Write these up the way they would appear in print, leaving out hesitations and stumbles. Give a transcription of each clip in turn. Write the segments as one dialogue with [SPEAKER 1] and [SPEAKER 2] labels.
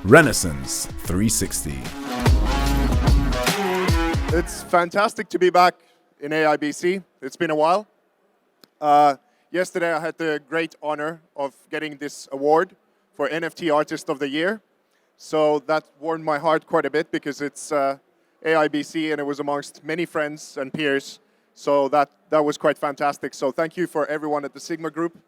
[SPEAKER 1] Renaissance 360.
[SPEAKER 2] It's fantastic to be back in AIBC. It's been a while. Yesterday I had the great honor of getting this award for NFT Artist of the Year. So that warmed my heart quite a bit because it's AIBC and it was amongst many friends and peers. So that was quite fantastic. So thank you for everyone at the Sigma Group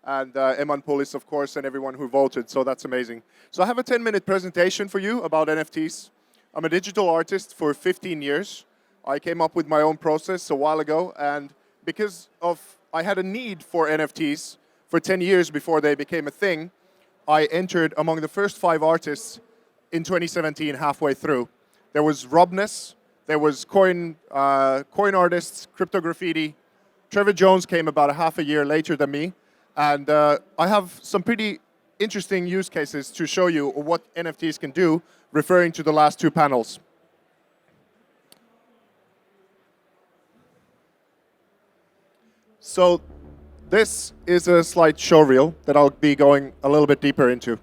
[SPEAKER 2] and Eman Poulis, of course, and everyone who voted. So that's amazing. So I have a 10-minute presentation for you about NFTs. I'm a digital artist for 15 years. I came up with my own process a while ago, and because I had a need for NFTs for 10 years before they became a thing, I entered among the first 5 artists in 2017 halfway through. There was Robness, there was Coin Artists, Crypto Graffiti. Trevor Jones came about a half a year later than me, and I have some pretty interesting use cases to show you what NFTs can do, referring to the last 2 panels. So this is a slight show reel that I'll be going a little bit deeper into.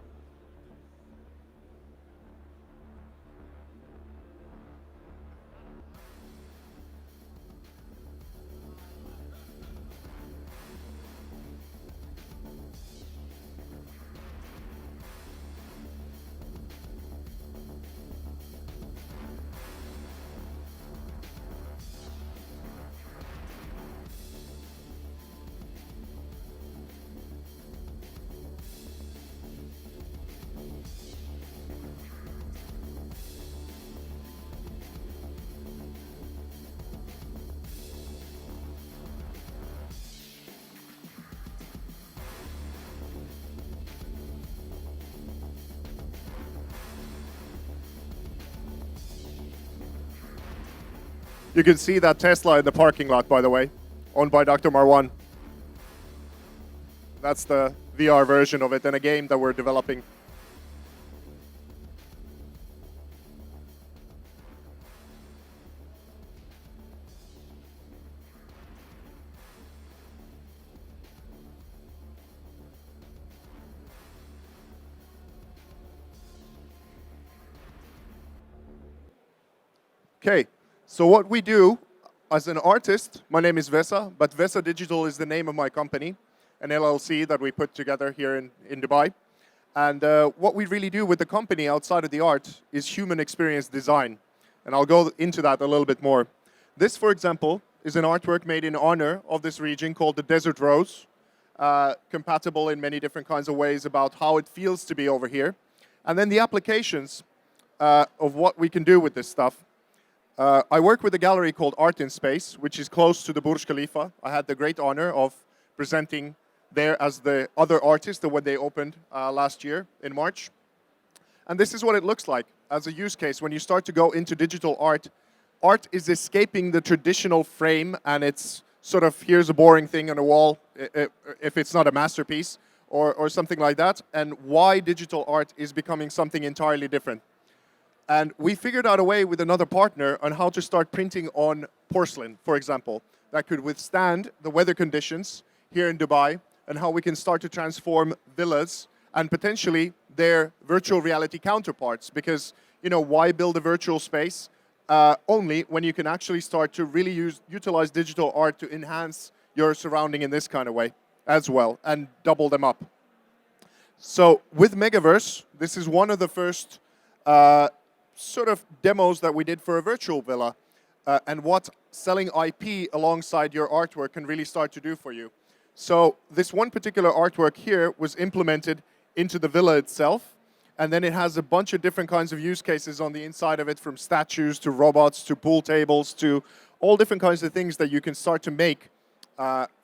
[SPEAKER 2] You can see that Tesla in the parking lot, by the way, owned by Dr. Marwan. That's the VR version of it and a game that we're developing. Okay. So what we do as an artist, my name is Vesa, but Vesa Digital is the name of my company, an LLC that we put together here in Dubai. And what we really do with the company outside of the art is human experience design. And I'll go into that a little bit more. This, for example, is an artwork made in honor of this region called the Desert Rose, compatible in many different kinds of ways about how it feels to be over here. And then the applications of what we can do with this stuff. I work with a gallery called Art in Space, which is close to the Burj Khalifa. I had the great honor of presenting there as the other artist when they opened last year in March. And this is what it looks like as a use case. When you start to go into digital art, art is escaping the traditional frame, and it's sort of, here's a boring thing on a wall, if it's not a masterpiece, or something like that. And why digital art is becoming something entirely different. And we figured out a way with another partner on how to start printing on porcelain, for example, that could withstand the weather conditions here in Dubai, and how we can start to transform villas and potentially their virtual reality counterparts. Because, you know, why build a virtual space only when you can actually start to really utilize digital art to enhance your surrounding in this kind of way as well, and double them up. So with Megaverse, this is one of the first sort of demos that we did for a virtual villa, and what selling IP alongside your artwork can really start to do for you. So this one particular artwork here was implemented into the villa itself, and then it has a bunch of different kinds of use cases on the inside of it, from statues to robots to pool tables to all different kinds of things that you can start to make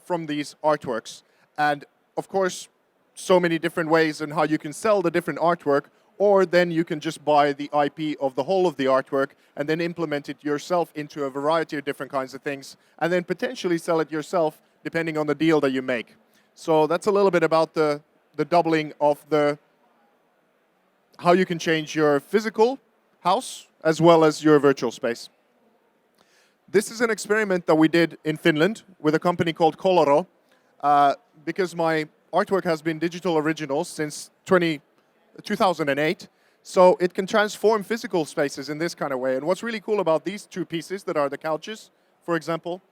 [SPEAKER 2] from these artworks. And of course, so many different ways on how you can sell the different artwork, or then you can just buy the IP of the whole of the artwork and then implement it yourself into a variety of different kinds of things, and then potentially sell it yourself depending on the deal that you make. So that's a little bit about the doubling of how you can change your physical house as well as your virtual space. This is an experiment that we did in Finland with a company called 𝐒𝐨𝐬𝐬, because my artwork has been digital originals since 2008. So it can transform physical spaces in this kind of way. And what's really cool about these two pieces that are the couches, for example,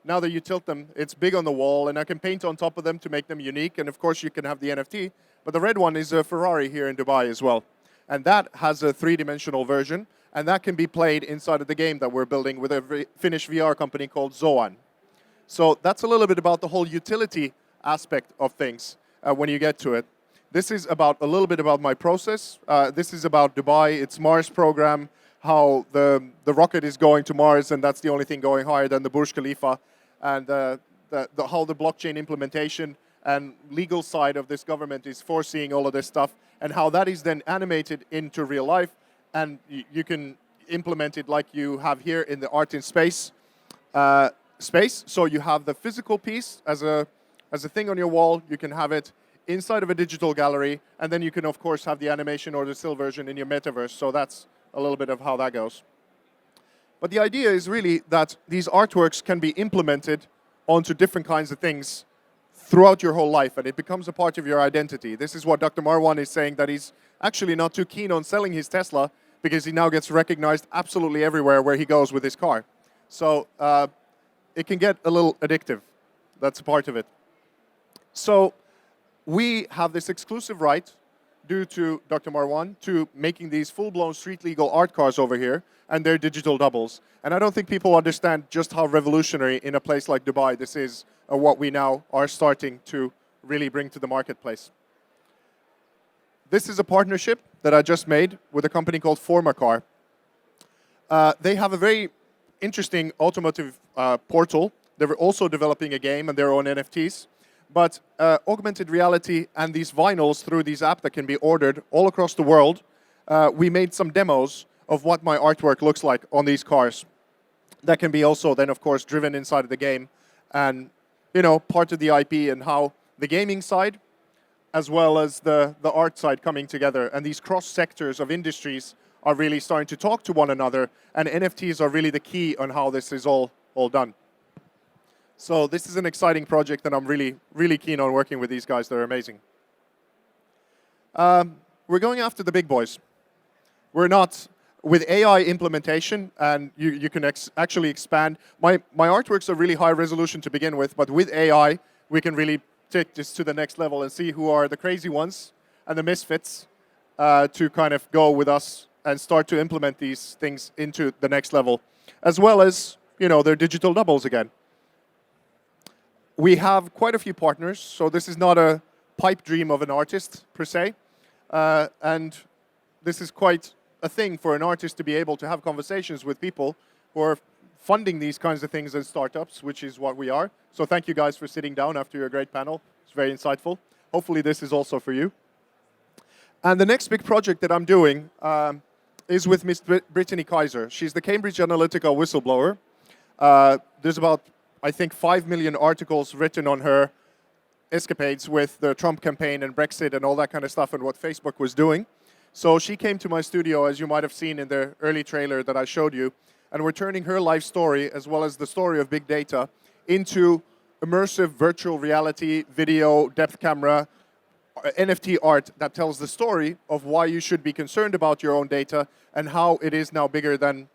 [SPEAKER 2] now that you tilt them, it's big on the wall, and I can paint on top of them to make them unique. And of course, you can have the NFT. But the red one is a Ferrari here in Dubai as well. And that has a three-dimensional version, and that can be played inside of the game that we're building with a Finnish VR company called 𝐍𝐞𝐿. So that's a little bit about the whole utility aspect of things when you get to it. This is about a little bit about my process. This is about Dubai, its Mars program, how the rocket is going to Mars, and that's the only thing going higher than the Burj Khalifa, and how the blockchain implementation and legal side of this government is foreseeing all of this stuff, and how that is then animated into real life, and you can implement it like you have here in the Art in Space space. So you have the physical piece as a thing on your wall. You can have it inside of a digital gallery, and then you can, of course, have the animation or the still version in your metaverse. So that's a little bit of how that goes. But the idea is really that these artworks can be implemented onto different kinds of things throughout your whole life, and it becomes a part of your identity. This is what Dr. Marwan is saying, that he's actually not too keen on selling his Tesla because he now gets recognized absolutely everywhere where he goes with his car. So it can get a little addictive. That's a part of it. So we have this exclusive right, due to Dr. Marwan, to making these full-blown street-legal art cars over here, and they're digital doubles. And I don't think people understand just how revolutionary in a place like Dubai this is, what we now are starting to really bring to the marketplace. This is a partnership that I just made with a company called Formacar. They have a very interesting automotive portal. They're also developing a game and their own NFTs. But augmented reality and these vinyls through these apps that can be ordered all across the world, we made some demos of what my artwork looks like on these cars. That can be also then, of course, driven inside of the game, and part of the IP and how the gaming side as well as the art side coming together. And these cross sectors of industries are really starting to talk to one another, and NFTs are really the key on how this is all done. So this is an exciting project, and I'm really, really keen on working with these guys. They're amazing. We're going after the big boys. We're not with AI implementation, and you can actually expand. My artworks are really high resolution to begin with, but with AI, we can really take this to the next level and see who are the crazy ones and the misfits to kind of go with us and start to implement these things into the next level, as well as, their digital doubles again. We have quite a few partners, so this is not a pipe dream of an artist, per se. And this is quite a thing for an artist to be able to have conversations with people who are funding these kinds of things as startups, which is what we are. So thank you guys for sitting down after your great panel. It's very insightful. Hopefully this is also for you. And the next big project that I'm doing is with Miss Brittany Kaiser. She's the Cambridge Analytica whistleblower. There's about, I think, 5 million articles written on her escapades with the Trump campaign and Brexit and all that kind of stuff and what Facebook was doing. So she came to my studio, as you might have seen in the early trailer that I showed you, and we're turning her life story, as well as the story of big data, into immersive virtual reality, video, depth camera, NFT art that tells the story of why you should be concerned about your own data and how it is now bigger than,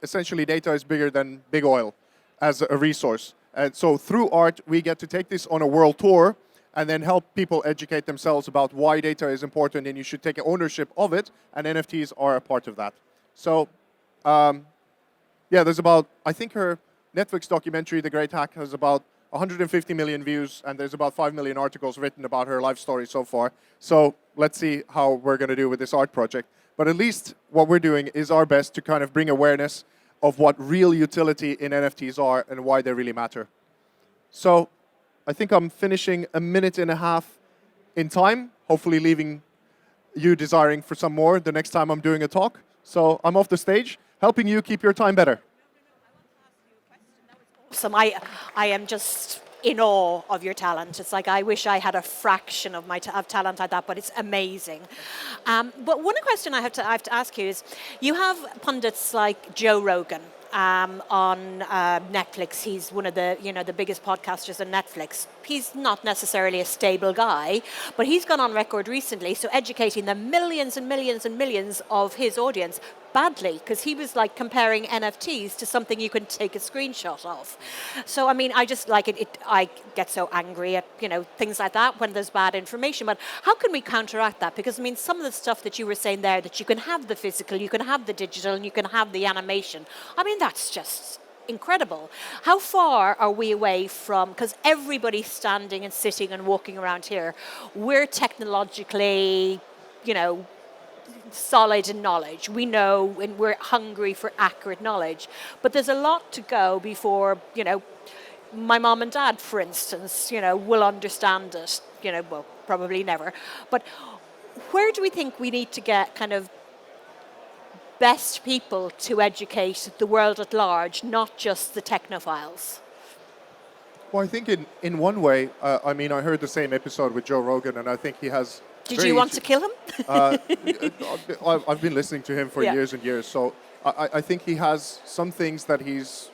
[SPEAKER 2] essentially data is bigger than big oil as a resource. And so through art, we get to take this on a world tour and then help people educate themselves about why data is important and you should take ownership of it, and NFTs are a part of that. So, yeah, there's about, I think her Netflix documentary, The Great Hack, has about 150 million views, and there's about 5 million articles written about her life story so far. So let's see how we're going to do with this art project. But at least what we're doing is our best to kind of bring awareness of what real utility in NFTs are and why they really matter. So I think I'm finishing a minute and a half in time, hopefully leaving you desiring for some more the next time I'm doing a talk. So I'm off the stage, helping you keep your time better.
[SPEAKER 3] Awesome. I am just in awe of your talent. It's like I wish I had a fraction of my talent like that, but it's amazing. But one question I have to ask you is, you have pundits like Joe Rogan on Netflix. He's one of the, the biggest podcasters on Netflix. He's not necessarily a stable guy, but he's gone on record recently, so educating the millions and millions and millions of his audience badly, because he was like comparing NFTs to something you can take a screenshot of. So I mean, I just like it. I get so angry at things like that when there's bad information. But how can we counteract that? Because I mean, some of the stuff that you were saying there, that you can have the physical, you can have the digital, and you can have the animation. I mean, that's just incredible. How far are we away from, because everybody standing and sitting and walking around here, we're technologically, solid in knowledge. We know, and we're hungry for accurate knowledge. But there's a lot to go before, my mom and dad, for instance, will understand it. Well, probably never. But where do we think we need to get kind of best people to educate the world at large, not just the technophiles?
[SPEAKER 2] Well, I think in one way, I mean, I heard the same episode with Joe Rogan, and I think he has...
[SPEAKER 3] Did you want to kill him?
[SPEAKER 2] I've been listening to him for years and years, so I think he has some things that he's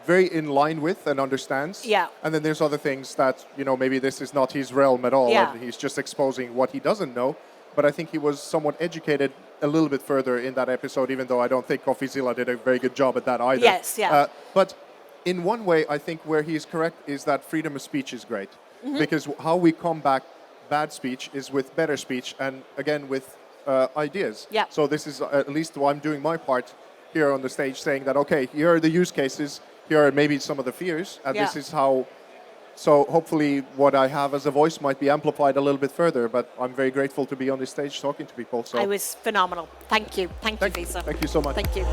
[SPEAKER 2] very in line with and understands.
[SPEAKER 3] Yeah.
[SPEAKER 2] And then there's other things that, maybe this is not his realm at all,
[SPEAKER 3] Yeah.
[SPEAKER 2] and he's just exposing what he doesn't know. But I think he was somewhat educated a little bit further in that episode, even though I don't think 𝐶𝐭𝐨𝐬𝐧 did a very good job at that either.
[SPEAKER 3] Yes, yeah.
[SPEAKER 2] But in one way, I think where he's correct is that freedom of speech is great. Because how we combat bad speech is with better speech, and again with ideas.
[SPEAKER 3] Yeah.
[SPEAKER 2] So this is at least why I'm doing my part here on the stage, saying that, okay, here are the use cases, here are maybe some of the fears, and this is how... So hopefully what I have as a voice might be amplified a little bit further, but I'm very grateful to be on this stage talking to people. So
[SPEAKER 3] I was phenomenal. Thank you. Thank you, Vesa.
[SPEAKER 2] Thank you so much.
[SPEAKER 3] Thank you.